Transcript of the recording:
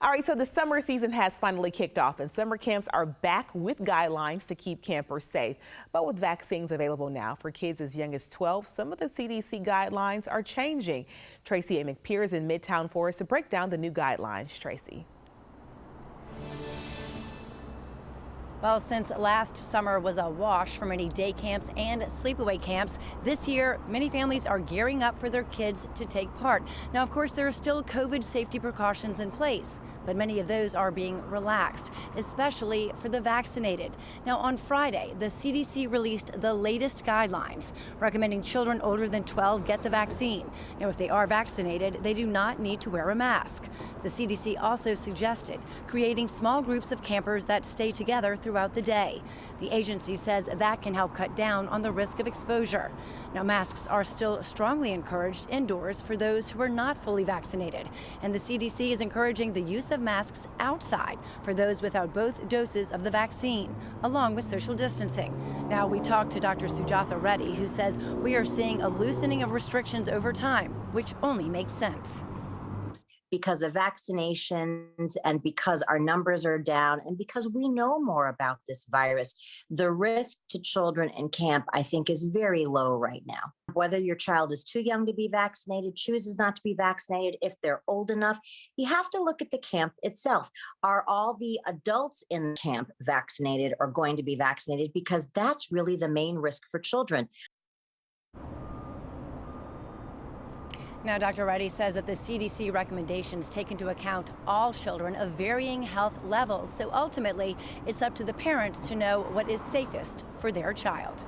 All right, so the summer season has finally kicked off and summer camps are back with guidelines to keep campers safe. But with vaccines available now for kids as young as 12, some of the CDC guidelines are changing. Tracy A. McPeer is in Midtown for us to break down the new guidelines. Tracy. Well, since last summer was a wash for many day camps and sleepaway camps, this year many families are gearing up for their kids to take part. Now, of course, there are still COVID safety precautions in place, but many of those are being relaxed, especially for the vaccinated. Now, on Friday, the CDC released the latest guidelines recommending children older than 12 get the vaccine. Now, if they are vaccinated, they do not need to wear a mask. The CDC also suggested creating small groups of campers that stay together throughout the day. The agency says that can help cut down on the risk of exposure. Now, masks are still strongly encouraged indoors for those who are not fully vaccinated, and the CDC is encouraging the use of masks outside for those without both doses of the vaccine, along with social distancing. Now, we talked to Dr. Sujatha Reddy, who says we are seeing a loosening of restrictions over time, which only makes sense. Because of vaccinations and because our numbers are down and because we know more about this virus, the risk to children in camp, I think, is very low right now. Whether your child is too young to be vaccinated, chooses not to be vaccinated, if they're old enough, you have to look at the camp itself. Are all the adults in the camp vaccinated or going to be vaccinated? Because that's really the main risk for children. Now, Dr. Reddy says that the CDC recommendations take into account all children of varying health levels. So ultimately, it's up to the parents to know what is safest for their child.